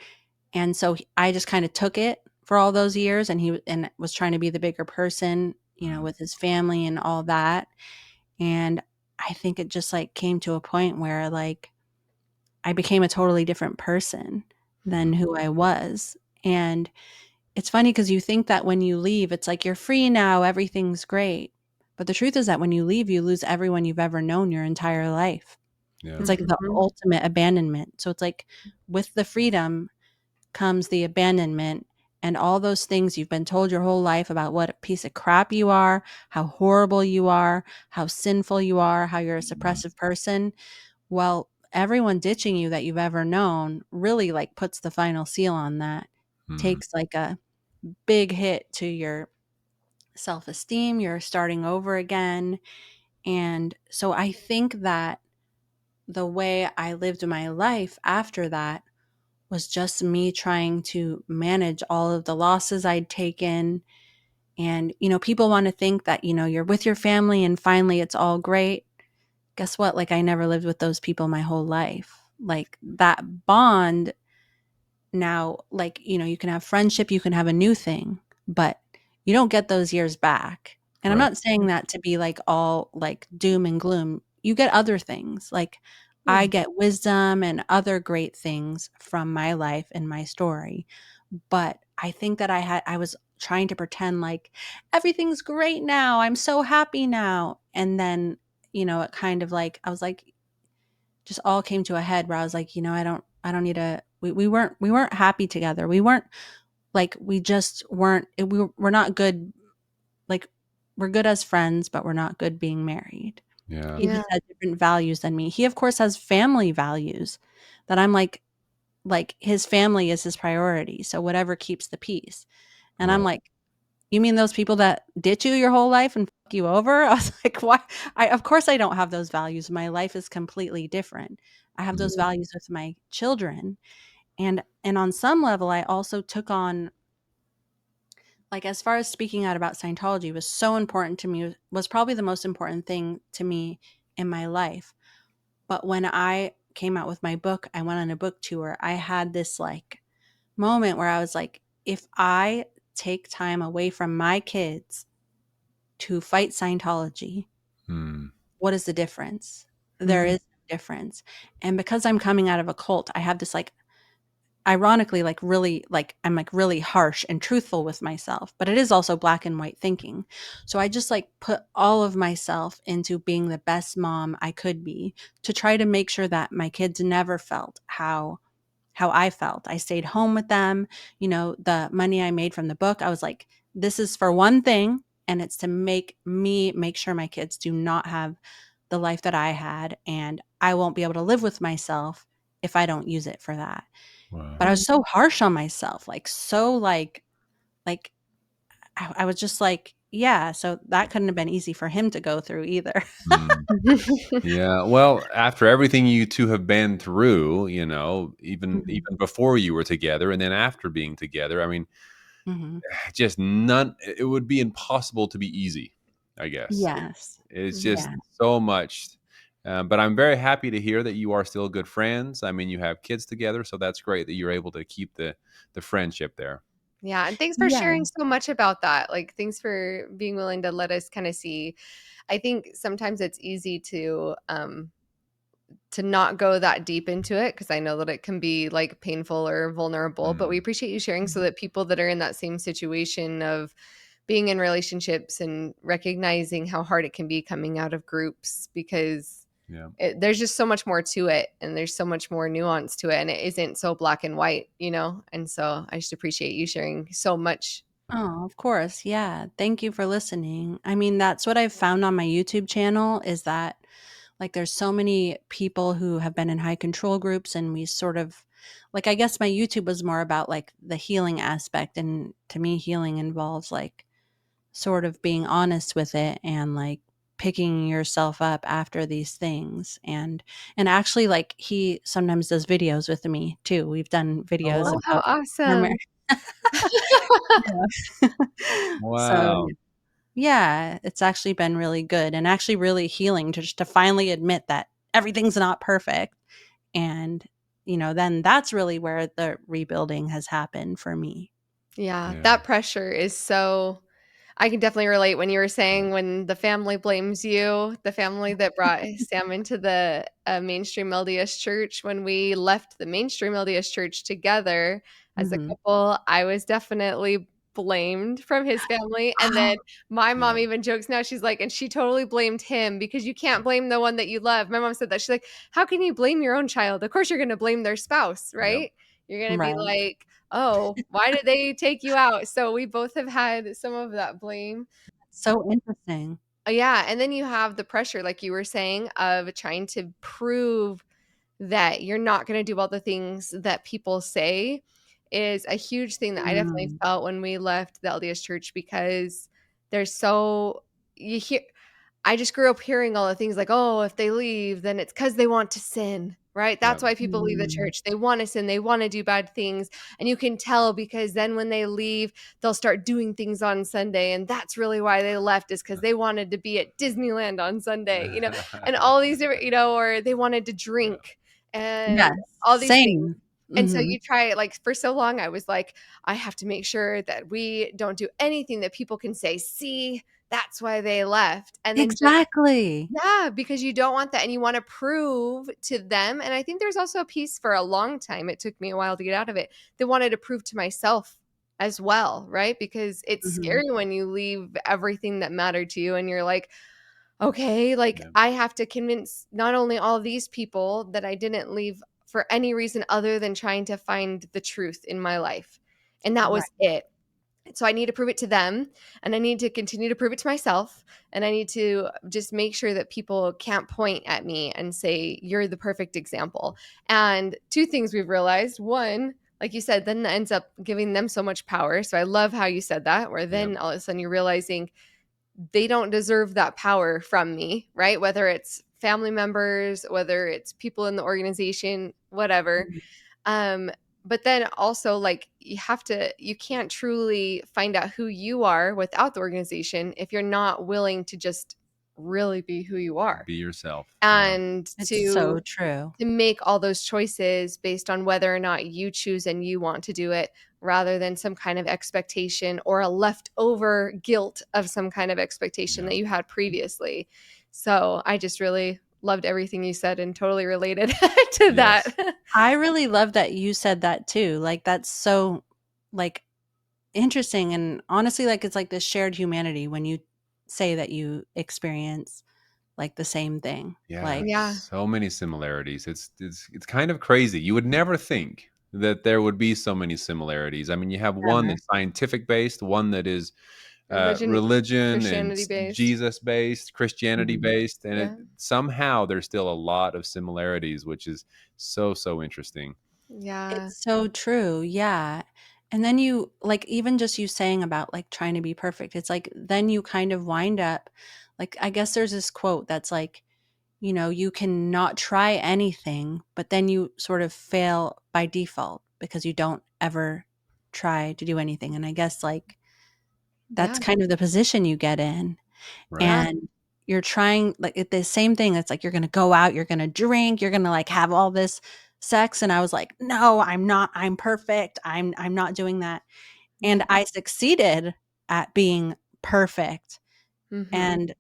and so I just kind of took it for all those years, and he and was trying to be the bigger person, Mm. with his family and all that. And I think it just like came to a point where like I became a totally different person Mm. than who I was. And it's funny because you think that when you leave, it's like you're free now, everything's great. But the truth is that when you leave, you lose everyone you've ever known your entire life. Yeah. It's like the Mhm. ultimate abandonment. So it's like with the freedom comes the abandonment and all those things you've been told your whole life about what a piece of crap you are, how horrible you are, how sinful you are, how you're a Mm. suppressive person. Well, everyone ditching you that you've ever known really like puts the final seal on that. Mm. Takes like a big hit to your self-esteem, you're starting over again. And so I think that the way I lived my life after that was just me trying to manage all of the losses I'd taken. And, people want to think that, you're with your family and finally it's all great. Guess what? Like, I never lived with those people my whole life. Like, that bond now, like, you can have friendship, you can have a new thing, but you don't get those years back. And I'm Right. not saying that to be like all like doom and gloom. You get other things. Like, Yeah. I get wisdom and other great things from my life and my story. But I think that I was trying to pretend like everything's great now. I'm so happy now. And then, it kind of like I was like just all came to a head where I was like, I don't need to we weren't happy together. We weren't like we just weren't we're not good, like we're good as friends, but we're not good being married. Yeah. He Yeah. just had different values than me. He of course has family values that I'm like his family is his priority. So whatever keeps the peace. And I'm Right. like, you mean those people that ditch you your whole life and fuck you over? I was like, why? Of course I don't have those values. My life is completely different. I have Mm. those values with my children. And on some level I also took on, like, as far as speaking out about Scientology was so important to me, was probably the most important thing to me in my life. But when I came out with my book, I went on a book tour. I had this like moment where I was like, if I take time away from my kids to fight Scientology, Mm. what is the difference? There Mhm. is no difference. And because I'm coming out of a cult, I have this like ironically like really like I'm like really harsh and truthful with myself, but it is also black and white thinking. So I just like put all of myself into being the best mom I could be to try to make sure that my kids never felt how I felt. I stayed home with them. The money I made from the book, I was like, this is for one thing, and it's to make sure my kids do not have the life that I had, and I won't be able to live with myself if I don't use it for that. But Wow. I was so harsh on myself, like so like I was just like, yeah, so that couldn't have been easy for him to go through either. Mm. Yeah. Well, after everything you two have been through, even Mhm. even before you were together and then after being together, I mean, Mhm. just none it would be impossible to be easy, I guess. Yes. It's just Yeah. so much. But I'm very happy to hear that you are still good friends. I mean, you have kids together, so that's great that you're able to keep the friendship there. Yeah, and thanks for Yeah. sharing so much about that. Like, thanks for being willing to let us kind of see. I think sometimes it's easy to not go that deep into it because I know that it can be like painful or vulnerable, but we Mm. appreciate you sharing so that people that are in that same situation of being in relationships and recognizing how hard it can be coming out of groups because Yeah. there's just so much more to it and there's so much more nuance to it and it isn't so black and white. And so I just appreciate you sharing so much. Oh, of course. Yeah. Thank you for listening. I mean, that's what I've found on my YouTube channel is that Like there's so many people who have been in high control groups, and we sort of like, I guess my YouTube was more about like the healing aspect, and to me healing involves like sort of being honest with it and like picking yourself up after these things. And actually like he sometimes does videos with me too. We've done Oh, videos Oh, wow. how about our awesome. marriage. Yeah. So Wow. yeah, it's actually been really good and actually really healing to just to finally admit that everything's not perfect. And, then that's really where the rebuilding has happened for me. Yeah, Yeah. that pressure is so I can definitely relate when you were saying when the family blames you, the family that brought Sam into the mainstream LDS church. When we left the mainstream LDS church together as a Mhm. couple, I was definitely blamed from his family. And then my mom Yeah. even jokes now, she's like, and she totally blamed him because you can't blame the one that you love. My mom said that. She's like, how can you blame your own child? Of course, you're going to blame their spouse, Yep. right? You're going to be Right. like, oh, why did they take you out? So we both have had some of that blame. So interesting. Yeah, and then you have the pressure, like you were saying, of trying to prove that you're not going to do all the things that people say is a huge thing that I definitely Mm. felt when we left the LDS church because there's so you hear I just grew up hearing all the things like, "Oh, if they leave, then it's because they want to sin." Right? That's Yep. why people leave the Mm. church. They want to sin, they wanna do bad things, and you can tell because then when they leave, they'll start doing things on Sunday, and that's really why they left is because they wanted to be at Disneyland on Sunday, and all these different or they wanted to Yeah. drink and Yes, all these things. same. And so Mhm. you try it like for so long I was like, I have to make sure that we don't do anything that people can say, "See, that's why they left." And then just Exactly. yeah, because you don't want that and you want to prove to them. And I think there's also a piece for a long time. It took me a while to get out of it. They wanted to prove to myself as well, right? Because it's Mhm. scary when you leave everything that mattered to you and you're like, okay, like Yeah. I have to convince not only all these people that I didn't leave for any reason other than trying to find the truth in my life. And that Right. was it. So I need to prove it to them and I need to continue to prove it to myself. And I need to just make sure that people can't point at me and say, you're the perfect example. And two things we've realized. One, like you said, then that ends up giving them so much power. So I love how you said that, where Yep. then all of a sudden you're realizing they don't deserve that power from me, right? Whether it's family members, whether it's people in the organization, whatever. Mhm. Um, but then also like you can't truly find out who you are without the organization if you're not willing to just really be who you are Be yourself. Yeah. and It's so to true. make all those choices based on whether or not you choose and you want to do it rather than some kind of expectation or a leftover guilt of some kind of expectation Yeah. that you had previously. So I just really loved everything you said and totally related to Yes. that. I really love that you said that too. Like that's so like interesting, and honestly like it's like this shared humanity when you say that you experience like the same thing. Yeah. Like Yeah. So many similarities. It's kind of crazy. You would never think that there would be so many similarities. I mean, you have one never. that's scientific based, one that is Religion, religion and Christianity based. Jesus based, Christianity Mhm. based, and Yeah. somehow there's still a lot of similarities, which is so interesting. Yeah. It's so true, yeah. And then you like, even just you saying about, like, trying to be perfect, it's like, then you kind of wind up like, I guess there's this quote that's like, you can not try anything, but then you sort of fail by default because you don't ever try to do anything, and I guess, like, Yeah. that's kind of the position you get in. Right. Yeah. And you're trying like the same thing. It's like you're gonna go out, you're gonna drink, you're gonna like have all this sex. And I was like, no, I'm not, I'm perfect. I'm not doing that. And Yeah. I succeeded at being perfect. Mhm. And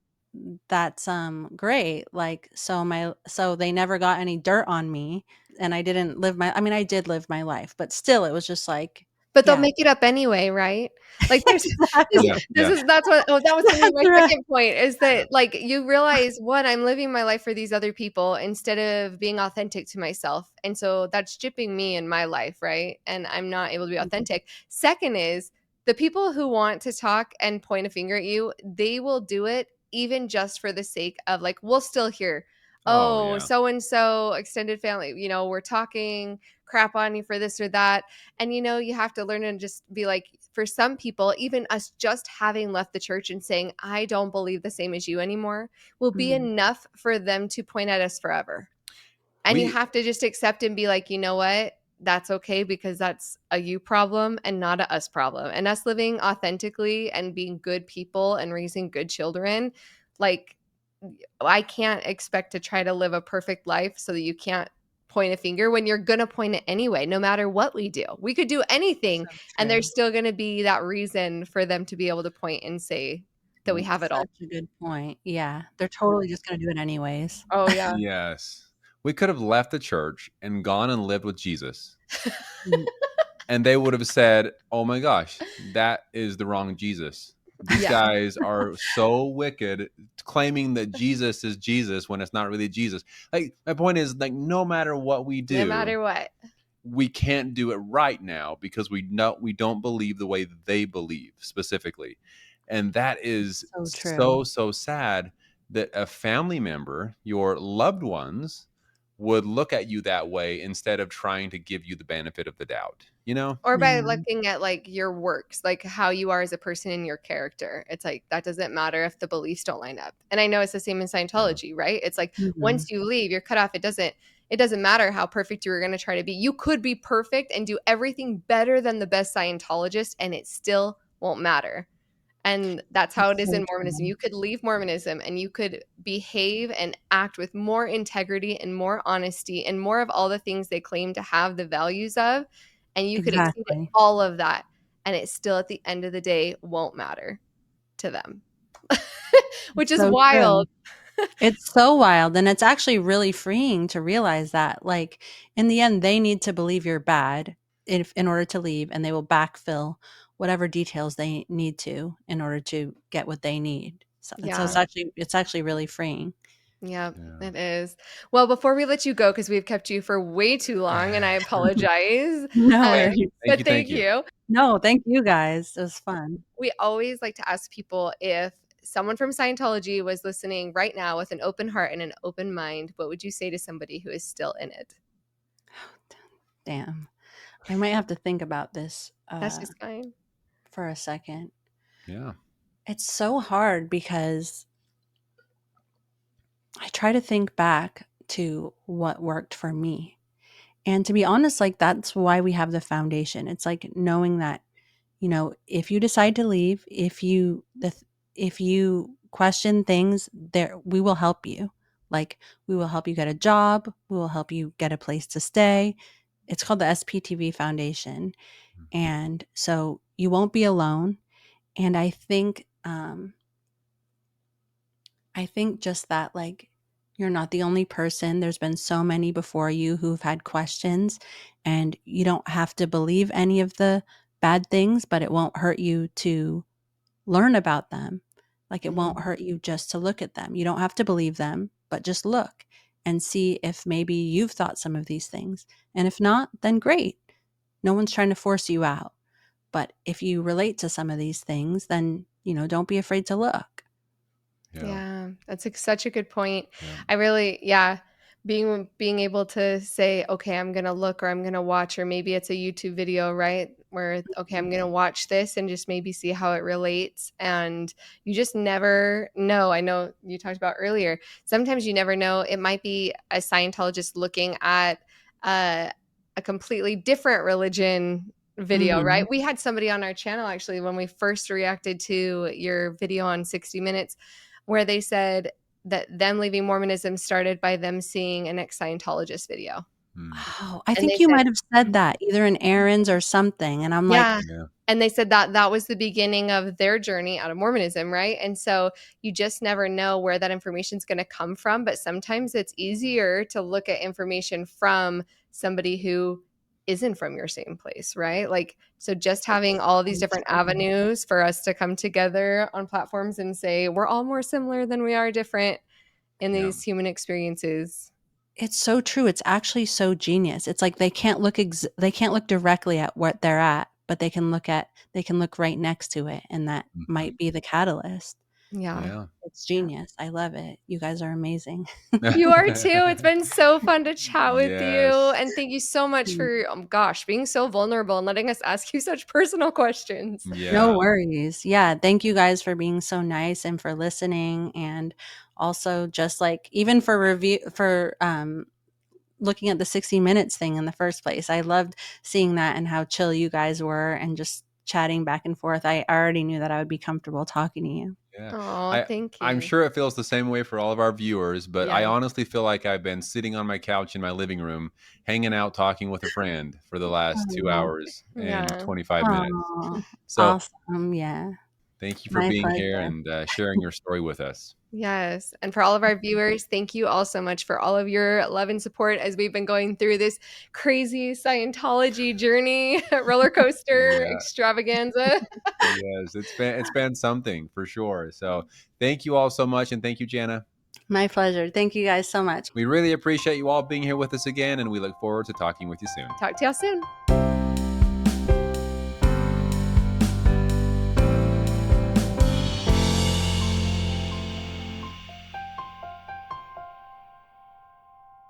that's great. Like so they never got any dirt on me. And I didn't live my I mean, I did live my life, but still it was just like, But they'll yeah. make it up anyway, right? Like, there's this Yeah. Exactly. this Yeah. is that's what that was gonna be That's my right. second point is that, like, you realize, 1, I'm living my life for these other people instead of being authentic to myself, and so that's gypping me in my life, right? And I'm not able to be authentic. Second is, the people who want to talk and point a finger at you, they will do it even just for the sake of, like, we'll still hear, Oh oh, yeah. so and so extended family, we're talking crap on you for this or that. And you have to learn and just be like, for some people, even us just having left the church and saying, I don't believe the same as you anymore, will be Mhm. enough for them to point at us forever. And you We have to just accept and be like, you know what? That's okay, because that's a you problem and not a us problem. And us living authentically and being good people and raising good children, like, I can't expect to try to live a perfect life so that you can't point a finger when you're going to point it anyway, no matter what we do. We could do anything So and true. there's still going to be that reason for them to be able to point and say that we have it all. Such a good point. Yeah. They're totally just gonna do it anyways. Oh, yeah. yes. We could have left the church and gone and lived with Jesus. Mm. And they would have said, "Oh my gosh, that is the wrong Jesus. These Yeah. guys are so wicked, claiming that Jesus is Jesus when it's not really Jesus." Like my point is, like, no matter what we No do, matter what. we can't do it right now because we don't believe the way that they believe specifically, and that is So true. so sad that a family member, your loved ones, would look at you that way instead of trying to give you the benefit of the doubt. You know? Or by Yeah. looking at like your works, like how you are as a person and your character. It's like that doesn't matter if the beliefs don't line up. And I know it's the same in Yeah. Scientology, right? It's like Mhm. once you leave, you're cut off. It doesn't matter how perfect you were going to try to be. You could be perfect and do everything better than the best Scientologist and it still won't matter. And that's how it It's is so in Mormonism. true. You could leave Mormonism and you could behave and act with more integrity and more honesty and more of all the things they claim to have the values of. And you could exceed Exactly. all of that. And it still, at the end of the day, won't matter to them, which is So true. wild. It's so wild, and it's actually really freeing to realize that, like, in the end, they need to believe you're bad if in order to leave, and they will backfill whatever details they need to in order to get what they need. So it's Yeah. actually really freeing. Yeah, Yeah. it is. Well, before we let you go, because we've kept you for way too long, and I apologize. No Uh, worries. Thank but you, thank thank you. you. No, thank you guys. It was fun. We always like to ask people, if someone from Scientology was listening right now with an open heart and an open mind, what would you say to somebody who is still in it? Damn. I might have to think about this, That's just fine. for a second. Yeah. It's so hard because I try to think back to what worked for me. And to be honest, like, that's why we have the foundation. It's like knowing that, if you decide to leave, if you question things, there we will help you. Like, we will help you get a job, we will help you get a place to stay. It's called the SPTV Foundation. And so you won't be alone. And I think just that, like, you're not the only person. There's been so many before you who've had questions, and you don't have to believe any of the bad things, but it won't hurt you to learn about them. Like, it won't hurt you just to look at them. You don't have to believe them, but just look and see if maybe you've thought some of these things. And if not, then great. No one's trying to force you out. But if you relate to some of these things, then, don't be afraid to look. Yeah. Yeah, that's such a good point. Yeah. I really, yeah, being able to say, okay, I'm gonna look or I'm gonna watch, or maybe it's a YouTube video, right? Where okay, I'm gonna watch this and just maybe see how it relates. And you just never know. I know you talked about earlier. Sometimes you never know. It might be a Scientologist looking at uh, a completely different religion video, right? Mhm. We had somebody on our channel actually when we first reacted to your video on 60 Minutes where they said that them leaving Mormonism started by them seeing an ex-Scientologist video. Hmm. Oh, I And think they you said, might have said that either in errands or something, and I'm like, yeah. Yeah. And they said that that was the beginning of their journey out of Mormonism, right? And so you just never know where that information is going to come from. But sometimes it's easier to look at information from somebody who isn't from your same place, right? Like, so just having all of these so different true. avenues for us to come together on platforms and say, we're all more similar than we are different in Yeah. these human experiences. It's so true. It's actually so genius. It's like they can't look directly at what they're at, but they can look right next to it, and that Mhm. might be the catalyst. Yeah. Yeah. It's genius. I love it. You guys are amazing. You are too. It's been so fun to chat with you. Yes. And thank you so much Mm. for, gosh, being so vulnerable and letting us ask you such personal questions. No Yeah. worries. Yeah, thank you guys for being so nice and for listening, and also just like even for review for looking at the 60 minutes thing in the first place. I loved seeing that and how chill you guys were and just chatting back and forth. I already knew that I would be comfortable talking to you. Yeah. Oh, I thank I'm you. sure it feels the same way for all of our viewers, but I Yes. honestly feel like I've been sitting on my couch in my living room, hanging out, talking with a friend for the last 2 Oh, hours and Yeah. 25 minutes. oh, So awesome. Yeah, thank you for my being here pleasure. and sharing your story with us. Yes. And for all of our viewers, thank you all so much for all of your love and support as we've been going through this crazy Scientology journey, roller coaster Yeah. extravaganza. Yes, it's been something for sure. So thank you all so much, and thank you, Jana. My pleasure. Thank you guys so much. We really appreciate you all being here with us again, and we look forward to talking with you soon. Talk to y'all soon.